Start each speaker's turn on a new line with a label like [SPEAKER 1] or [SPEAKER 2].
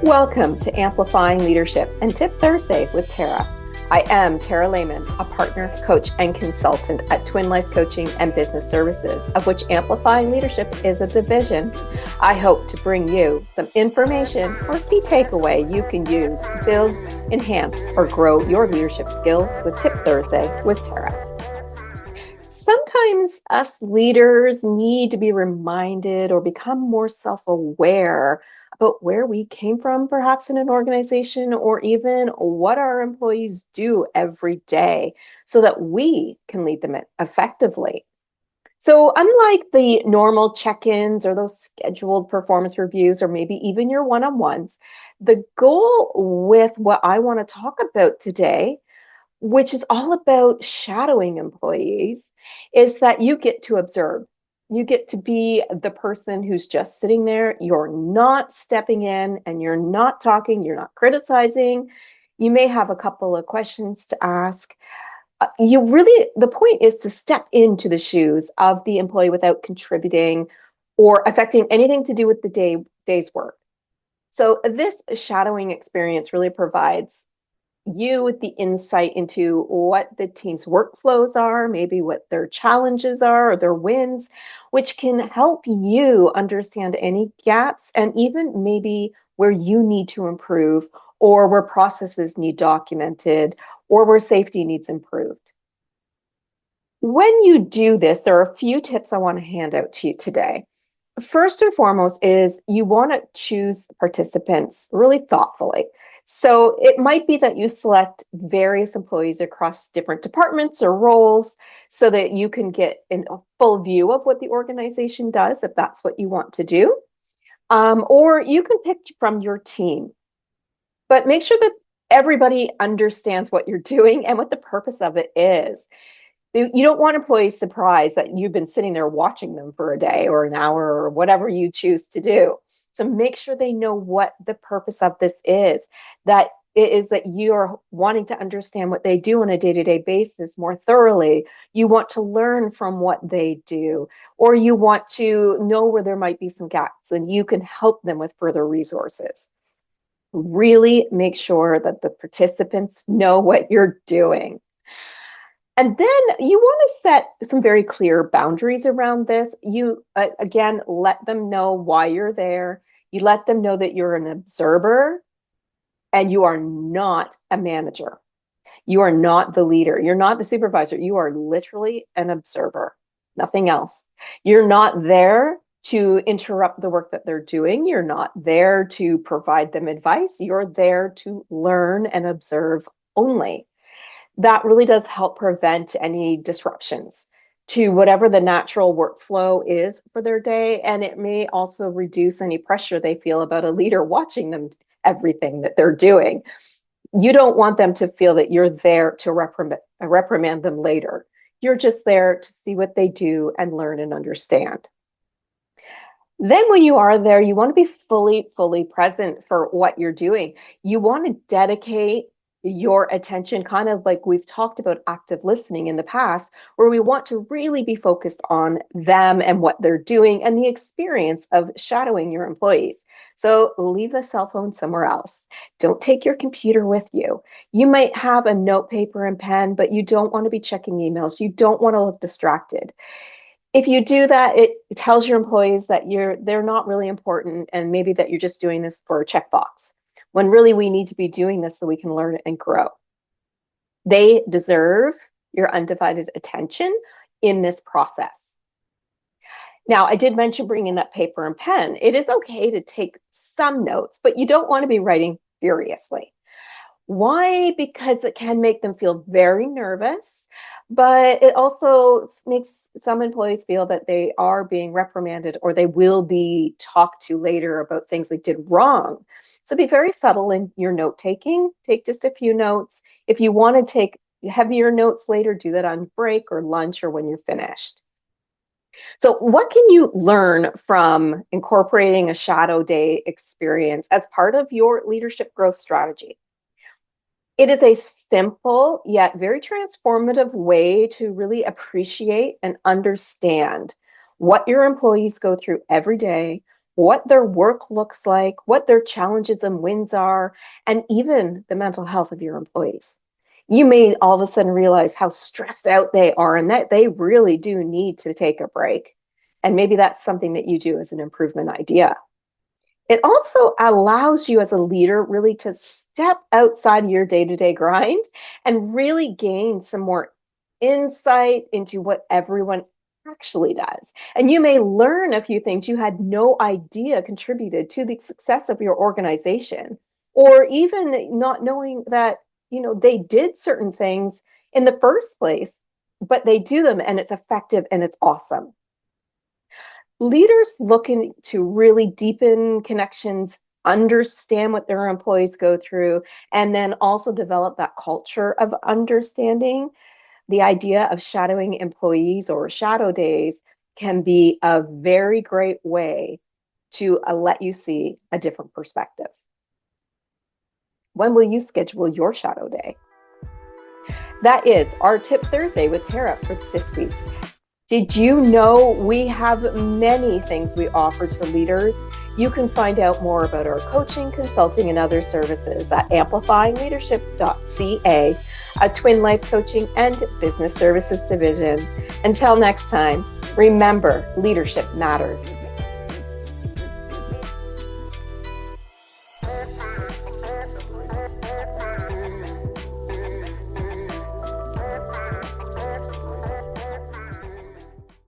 [SPEAKER 1] Welcome to Amplifying Leadership and Tip Thursday with Tara. I am Tara Lehman, a partner, coach, and consultant at Twin Life Coaching and Business Services, of which Amplifying Leadership is a division. I hope to bring you some information or key takeaway you can use to build, enhance, or grow your leadership skills with Tip Thursday with Tara. Sometimes us leaders need to be reminded or become more self-aware about where we came from, perhaps in an organization, or even what our employees do every day so that we can lead them effectively. So, unlike the normal check ins or those scheduled performance reviews, or maybe even your one on ones, the goal with what I want to talk about today, which is all about shadowing employees, is that you get to observe. You get to be the person who's just sitting there. You're not stepping in and you're not talking, you're not criticizing. You may have a couple of questions to ask. The point is to step into the shoes of the employee without contributing or affecting anything to do with the day's work. So this shadowing experience really provides you with the insight into what the team's workflows are, maybe what their challenges are or their wins, which can help you understand any gaps and even maybe where you need to improve or where processes need documented or where safety needs improved. When you do this, there are a few tips I want to hand out to you today. First and foremost is you want to choose participants really thoughtfully. So it might be that you select various employees across different departments or roles so that you can get a full view of what the organization does, if that's what you want to do. Or you can pick from your team, but make sure that everybody understands what you're doing and what the purpose of it is. You don't want employees surprised that you've been sitting there watching them for a day or an hour or whatever you choose to do. So make sure they know what the purpose of this is, that it is that you're wanting to understand what they do on a day-to-day basis more thoroughly. You want to learn from what they do, or you want to know where there might be some gaps and you can help them with further resources. Really make sure that the participants know what you're doing. And then you want to set some very clear boundaries around this. You, again, let them know why you're there. You let them know that you're an observer and you are not a manager. You are not the leader. You're not the supervisor. You are literally an observer, nothing else. You're not there to interrupt the work that they're doing. You're not there to provide them advice. You're there to learn and observe only. That really does help prevent any disruptions to whatever the natural workflow is for their day. And it may also reduce any pressure they feel about a leader watching them, everything that they're doing. You don't want them to feel that you're there to reprimand them later. You're just there to see what they do and learn and understand. Then when you are there, you want to be fully present for what you're doing. You want to dedicate your attention, kind of like we've talked about active listening in the past, where we want to really be focused on them and what they're doing and the experience of shadowing your employees. So leave the cell phone somewhere else. Don't take your computer with you. You might have a note paper and pen, but you don't want to be checking emails. You don't want to look distracted. If you do that, it tells your employees that they're not really important and maybe that you're just doing this for a checkbox, when really we need to be doing this so we can learn and grow. They deserve your undivided attention in this process. Now, I did mention bringing that paper and pen. It is okay to take some notes, but you don't want to be writing furiously. Why? Because it can make them feel very nervous, but it also makes some employees feel that they are being reprimanded or they will be talked to later about things they did wrong. So be very subtle in your note taking. Take just a few notes. If you want to take heavier notes later, do that on break or lunch or when you're finished. So what can you learn from incorporating a shadow day experience as part of your leadership growth strategy? It is a simple yet very transformative way to really appreciate and understand what your employees go through every day, what their work looks like, what their challenges and wins are, and even the mental health of your employees. You may all of a sudden realize how stressed out they are and that they really do need to take a break. And maybe that's something that you do as an improvement idea. It also allows you as a leader really to step outside of your day-to-day grind and really gain some more insight into what everyone actually does. And you may learn a few things you had no idea contributed to the success of your organization, or even not knowing that, they did certain things in the first place, but they do them and it's effective and it's awesome. Leaders looking to really deepen connections, understand what their employees go through, and then also develop that culture of understanding. The idea of shadowing employees or shadow days can be a very great way to let you see a different perspective. When will you schedule your shadow day? That is our Tip Thursday with Tara for this week. Did you know we have many things we offer to leaders? You can find out more about our coaching, consulting, and other services at amplifyingleadership.ca, a twin life coaching and business services division. Until next time, remember, leadership matters.